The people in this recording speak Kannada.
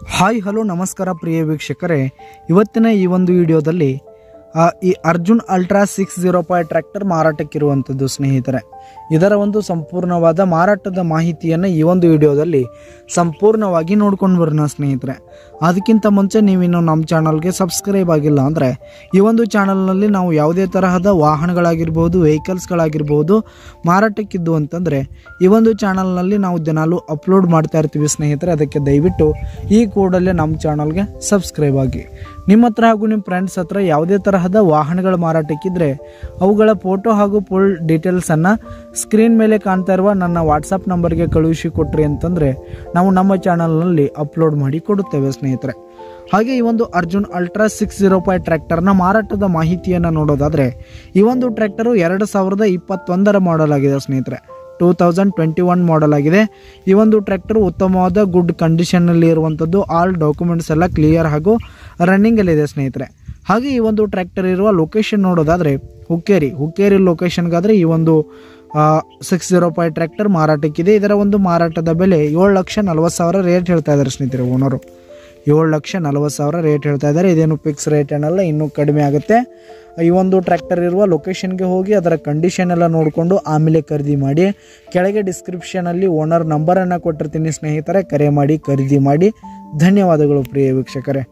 ಹಾಯ್ ಹಲೋ ನಮಸ್ಕಾರ ಪ್ರಿಯ ವೀಕ್ಷಕರೇ, ಇವತ್ತಿನ ಈ ಒಂದು ವಿಡಿಯೋದಲ್ಲಿ ಈ ಅರ್ಜುನ್ ಅಲ್ಟ್ರಾ 605 ಟ್ರ್ಯಾಕ್ಟರ್ ಮಾರಾಟಕ್ಕಿರುವಂಥದ್ದು ಸ್ನೇಹಿತರೆ. ಇದರ ಒಂದು ಸಂಪೂರ್ಣವಾದ ಮಾರಾಟದ ಮಾಹಿತಿಯನ್ನು ಈ ಒಂದು ವಿಡಿಯೋದಲ್ಲಿ ಸಂಪೂರ್ಣವಾಗಿ ನೋಡ್ಕೊಂಡು ಬರೋಣ ಸ್ನೇಹಿತರೆ. ಅದಕ್ಕಿಂತ ಮುಂಚೆ ನೀವಿನ್ನು ನಮ್ಮ ಚಾನಲ್ಗೆ ಸಬ್ಸ್ಕ್ರೈಬ್ ಆಗಿಲ್ಲ ಅಂದರೆ ಈ ಒಂದು ಚಾನಲ್ನಲ್ಲಿ ನಾವು ಯಾವುದೇ ತರಹದ ವಾಹನಗಳಾಗಿರ್ಬೋದು, ವೆಹಿಕಲ್ಸ್ಗಳಾಗಿರ್ಬೋದು ಮಾರಾಟಕ್ಕಿದ್ದು ಅಂತಂದರೆ ಈ ಒಂದು ಚಾನಲ್ನಲ್ಲಿ ನಾವು ದಿನಾಲೂ ಅಪ್ಲೋಡ್ ಮಾಡ್ತಾ ಇರ್ತೀವಿ ಸ್ನೇಹಿತರೆ. ಅದಕ್ಕೆ ದಯವಿಟ್ಟು ಈ ಕೂಡಲೇ ನಮ್ಮ ಚಾನಲ್ಗೆ ಸಬ್ಸ್ಕ್ರೈಬ್ ಆಗಿ. ನಿಮ್ಮ ಹತ್ರ ಹಾಗೂ ನಿಮ್ಮ ಫ್ರೆಂಡ್ಸ್ ಹತ್ರ ಯಾವುದೇ ತರಹದ ವಾಹನಗಳ ಮಾರಾಟಕ್ಕಿದ್ರೆ ಅವುಗಳ ಫೋಟೋ ಹಾಗೂ ಫುಲ್ ಡೀಟೇಲ್ಸನ್ನು ಸ್ಕ್ರೀನ್ ಮೇಲೆ ಕಾಣ್ತಾ ಇರುವ ನನ್ನ ವಾಟ್ಸಪ್ ನಂಬರ್ಗೆ ಕಳುಹಿಸಿ ಕೊಟ್ರಿ ಅಂತಂದರೆ ನಾವು ನಮ್ಮ ಚಾನಲ್ನಲ್ಲಿ ಅಪ್ಲೋಡ್ ಮಾಡಿ ಕೊಡುತ್ತೇವೆ ಸ್ನೇಹಿತರೆ. ಹಾಗೆ ಈ ಒಂದು ಅರ್ಜುನ್ ಅಲ್ಟ್ರಾ 605 ಟ್ರ್ಯಾಕ್ಟರ್ನ ಮಾರಾಟದ ಮಾಹಿತಿಯನ್ನು ನೋಡೋದಾದರೆ ಈ ಒಂದು ಟ್ರ್ಯಾಕ್ಟರು 2021 ಮಾಡಲ್ ಆಗಿದೆ ಸ್ನೇಹಿತರೆ. 2021 ಮಾಡಲ್ ಆಗಿದೆ. ಈ ಒಂದು ಟ್ರ್ಯಾಕ್ಟರ್ ಉತ್ತಮವಾದ ಗುಡ್ ಕಂಡೀಷನ್ನಲ್ಲಿ ಇರುವಂಥದ್ದು. ಆಲ್ ಡಾಕ್ಯುಮೆಂಟ್ಸ್ ಎಲ್ಲ ಕ್ಲಿಯರ್ ಹಾಗೂ ರನ್ನಿಂಗಲ್ಲಿದೆ ಸ್ನೇಹಿತರೆ. ಹಾಗೆ ಈ ಒಂದು ಟ್ರ್ಯಾಕ್ಟರ್ ಇರುವ ಲೊಕೇಶನ್ ನೋಡೋದಾದರೆ ಹುಕ್ಕೇರಿ ಲೊಕೇಶನ್ಗಾದರೆ ಈ ಒಂದು 605 ಟ್ರ್ಯಾಕ್ಟರ್ ಮಾರಾಟಕ್ಕಿದೆ. ಇದರ ಒಂದು ಮಾರಾಟದ ಬೆಲೆ 7,40,000 ರೇಟ್ ಹೇಳ್ತಾ ಇದ್ದಾರೆ ಸ್ನೇಹಿತರೆ. ಓನರು 7,40,000 ರೇಟ್ ಹೇಳ್ತಾ ಇದ್ದಾರೆ. ಇದೇನು ಫಿಕ್ಸ್ ರೇಟ್ ಏನಲ್ಲ, ಇನ್ನೂ ಕಡಿಮೆ ಆಗುತ್ತೆ. ಈ ಒಂದು ಟ್ರ್ಯಾಕ್ಟರ್ ಇರುವ ಲೊಕೇಶನ್ಗೆ ಹೋಗಿ ಅದರ ಕಂಡೀಷನ್ ಎಲ್ಲ ನೋಡಿಕೊಂಡು ಆಮೇಲೆ ಖರೀದಿ ಮಾಡಿ. ಕೆಳಗೆ ಡಿಸ್ಕ್ರಿಪ್ಷನಲ್ಲಿ ಓನರ್ ನಂಬರನ್ನು ಕೊಟ್ಟಿರ್ತೀನಿ ಸ್ನೇಹಿತರೆ, ಕರೆ ಮಾಡಿ ಖರೀದಿ ಮಾಡಿ. ಧನ್ಯವಾದಗಳು ಪ್ರಿಯ ವೀಕ್ಷಕರೇ.